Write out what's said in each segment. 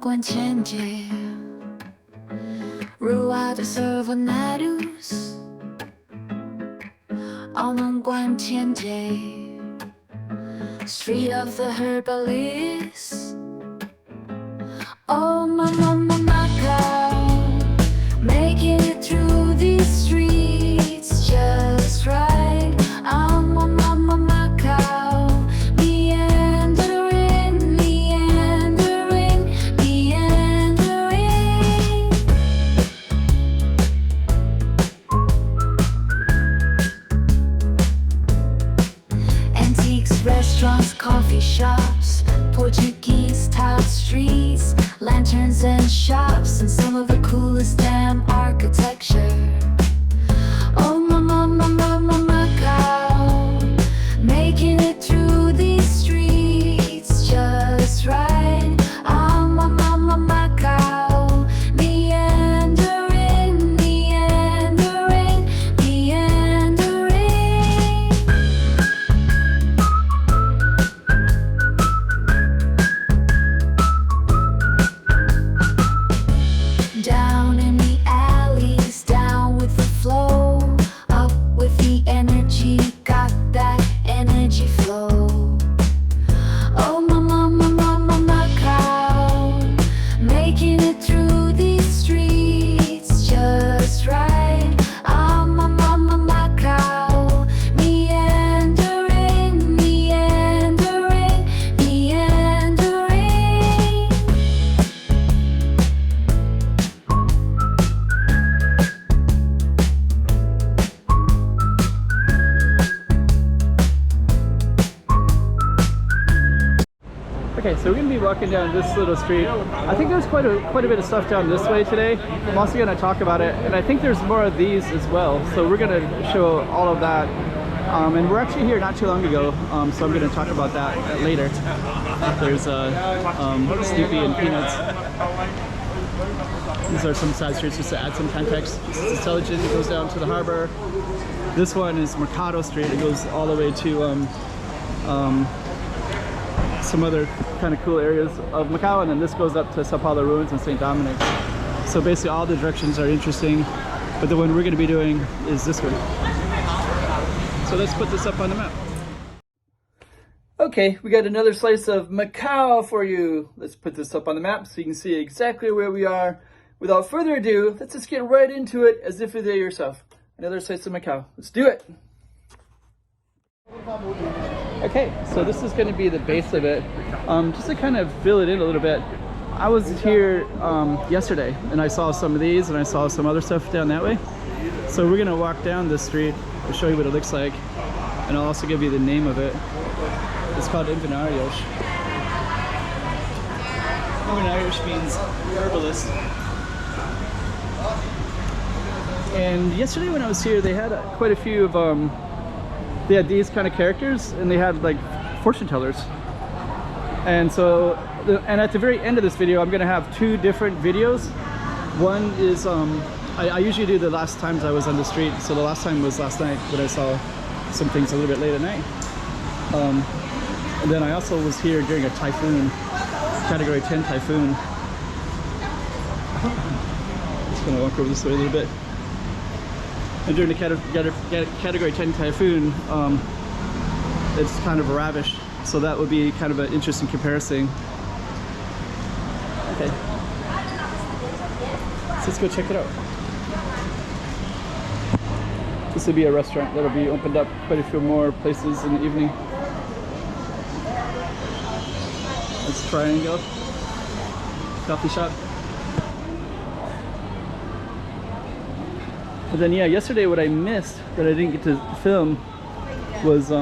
关前街，入澳的 Ervanários， 澳门关前街 ，Street of the Herbalist。Oh mama Macau, making it through these streets just right. Oh mama Macau, meandering, meandering, meandering. Antiques, restaurants, coffee shops, Portuguese tiled streets, lanterns and shops, and some of the coolest damn architecture. Oh mama Macau, making it through these streets just right. Oh mama Macau, meandering, meandering, meandering. Down in the alleys, down with the flow, up with the energy, got that energy flow. Oh mama Macau, making it through these streets just right. Oh mama Macau, meandering, meandering, meandering. Okay, so we're gonna be walking down this little street. I think there's quite a bit of stuff down this way today. I'm also gonna talk about it, and I think there's more of these as well. So we're gonna show all of that. And we're actually here not too long ago, so I'm gonna talk about that later. There's Snoopy and Peanuts. These are some side streets just to add some context. This is Intelligent, it goes down to the harbor. This one is Mercado Street. It goes all the way to some other kind of cool areas of Macau, and then this goes up to Sao Paulo Ruins and St. Dominic's. So basically all the directions are interesting, but the one we're going to be doing is this one. So let's put this up on the map. Okay, we got another slice of Macau for you. Let's put this up on the map so you can see exactly where we are. Without further ado, let's just get right into it as if you're there yourself. Another slice of Macau. Let's do it. Okay, so this is going to be the base of it. Just to kind of fill it in a little bit, I was here yesterday and I saw some of these and I saw some other stuff down that way. So we're going to walk down this street. I'll show you what it looks like, and I'll also give you the name of it. It's called Ervanários. Ervanários means herbalist. And yesterday when I was here, they had quite a few of they had these kind of characters, and they had like fortune tellers. And so, and at the very end of this video, I'm gonna have two different videos. One is, I usually do the last times I was on the street. So the last time was last night when I saw some things a little bit late at night. And then I also was here during a typhoon, category 10 typhoon. Just gonna walk over this way a little bit. And during the category 10 typhoon, it's kind of ravished. So that would be kind of an interesting comparison. Okay. So let's go check it out. This will be a restaurant that'll be opened up quite a few more places in the evening. That's Triangle coffee shop. But then, yeah, yesterday what I missed that I didn't get to film was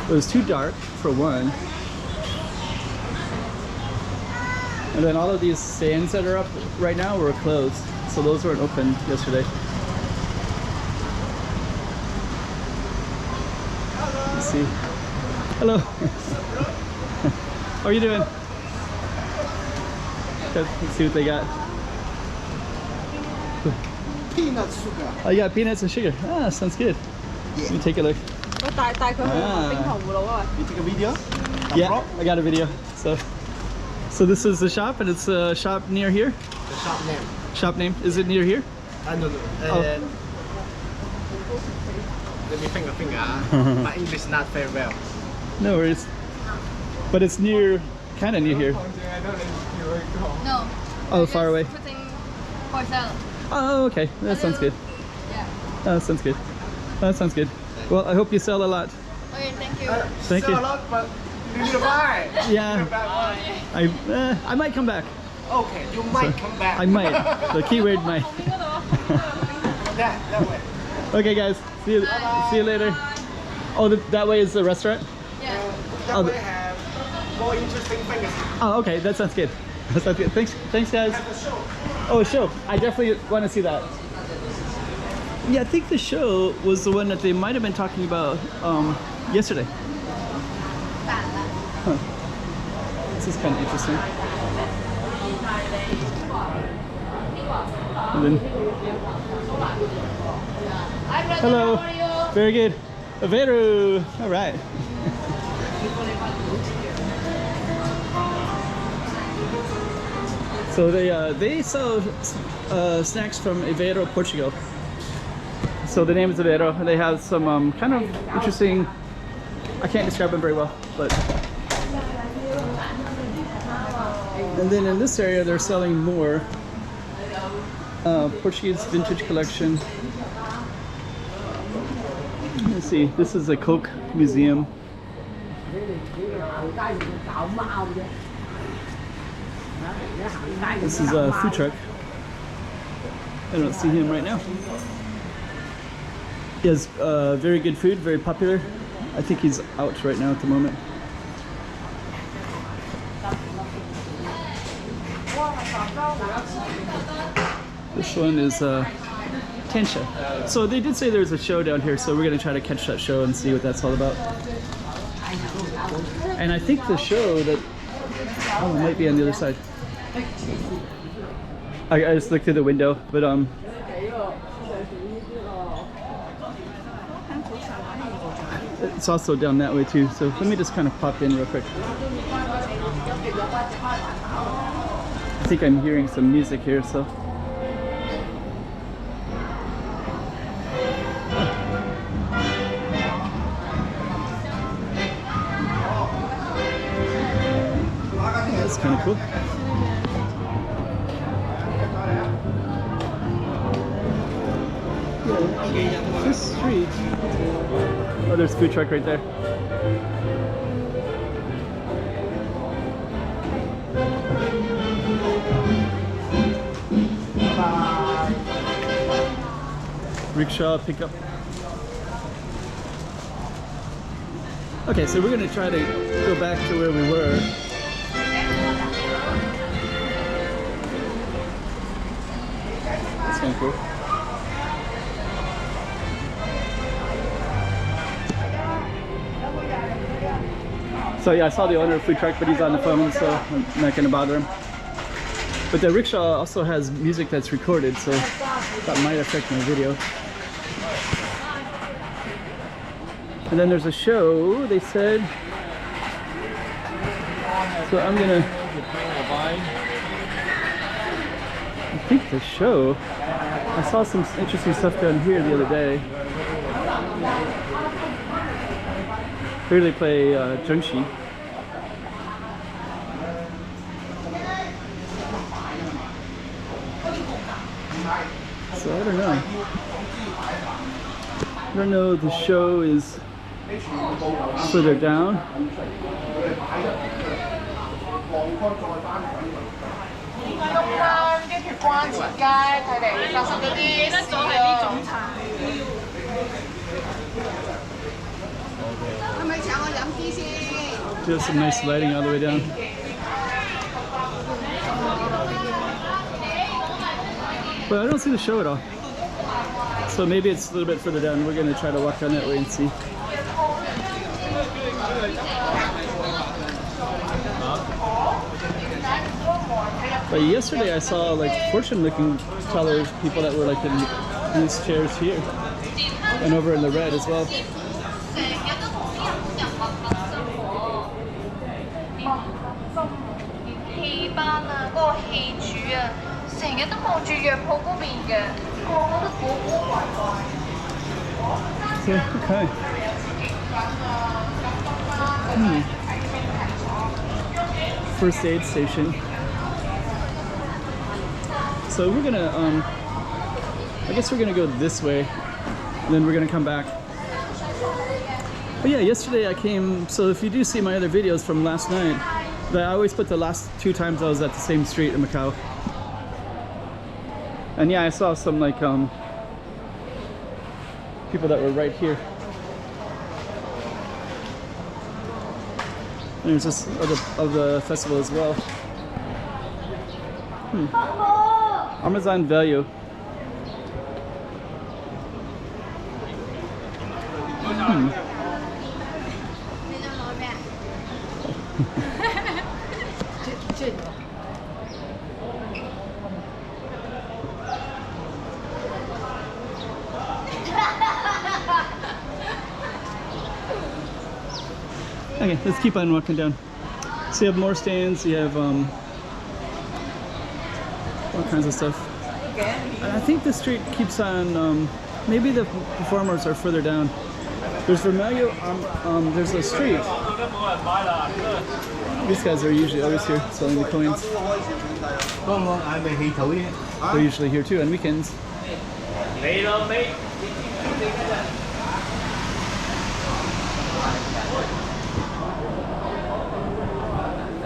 it was too dark for one, and then all of these stands that are up right now were closed, so those weren't open yesterday. Let's see. Hello. How are you doing? Good. Let's see what they got. Peanut sugar. Oh, you got peanuts and sugar. Ah, sounds good. Yeah. Let me take a look. You take a video? Yeah, I got a video. So this is the shop, and it's a shop near here. The shop name. Shop name? Is it near here? No. Oh. Let me think a finger. My English not very well. No worries. But it's near, kind of near here. No. Oh, far away. Putting for sale. Oh, okay. That sounds good. Yeah. That sounds good. That sounds good. Well, I hope you sell a lot. Okay, thank you. Thank you. Sell a lot, but you need to buy. Yeah. I might come back. Okay, you might come back. I might. The keyword might. that way. Okay, guys. See you later. Oh, that way is the restaurant? Yeah. That way have more interesting things. Oh, okay. That sounds good. That sounds good. Thanks, guys. Have a show. Oh, a show. I definitely want to see that. Yeah, I think the show was the one that they might have been talking about yesterday. Huh. This is kind of interesting. And then, hello. How are you? Very good. Averu. All right. So they sell snacks from Aveiro, Portugal. So the name is Aveiro, and they have some kind of interesting. I can't describe them very well, but. And then in this area, they're selling more Portuguese vintage collection. Let's see. This is a Coke museum. This is a food truck. I don't see him right now. He has very good food, very popular. I think he's out right now at the moment. This one is Tensha. So they did say there's a show down here, so we're going to try to catch that show and see what that's all about. And I think the show that... Oh, it might be on the other side. I just looked through the window, but it's also down that way too. So let me just kind of pop in real quick. I think I'm hearing some music here, so. That's kind of cool. Yeah, this street. Oh, there's a food truck right there. Rickshaw pickup. Okay, so we're gonna try to go back to where we were. That's kind of cool. So yeah, I saw the owner of the food truck, but he's on the phone, so I'm not gonna bother him. But the rickshaw also has music that's recorded, so that might affect my video. And then there's a show, they said. So I'm gonna... I think the show... I saw some interesting stuff down here the other day. Here they play Junshi. So I don't know. I don't know, the show is further down. Just some nice lighting all the way down. But I don't see the show at all. So maybe it's a little bit further down. We're going to try to walk down that way and see. But yesterday I saw like fortune-looking teller people that were like in these chairs here. And over in the red as well. 班啊，嗰個戲主啊，成日都望住藥鋪嗰邊嘅，個個都古古怪怪。 Okay. First aid station. So we're gonna, I guess we're gonna go this way, and then we're gonna come back. But yeah, yesterday I came, so if you do see my other videos from last night, I always put the last 2 times I was at the same street in Macau. And yeah, I saw some like, people that were right here. And there's this of the festival as well. Amazon value. Okay, let's keep on walking down. So you have more stands, you have all kinds of stuff. And I think the street keeps on, maybe the performers are further down. There's Vermelho, there's a street. These guys are usually always here selling the coins. They're usually here too on weekends.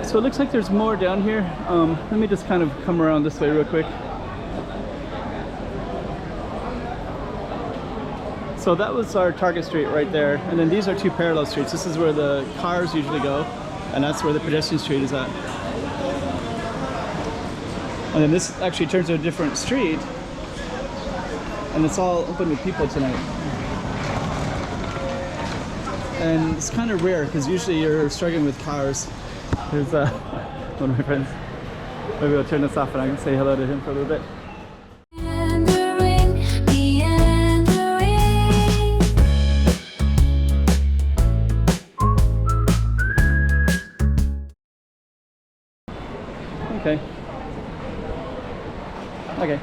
So it looks like there's more down here. Let me just kind of come around this way real quick. So that was our target street right there. And then these are 2 parallel streets. This is where the cars usually go, and that's where the pedestrian street is at. And then this actually turns to a different street, and it's all open with people tonight. And it's kind of rare because usually you're struggling with cars. Here's one of my friends. Maybe I'll turn this off and I can say hello to him for a little bit. Okay. Okay.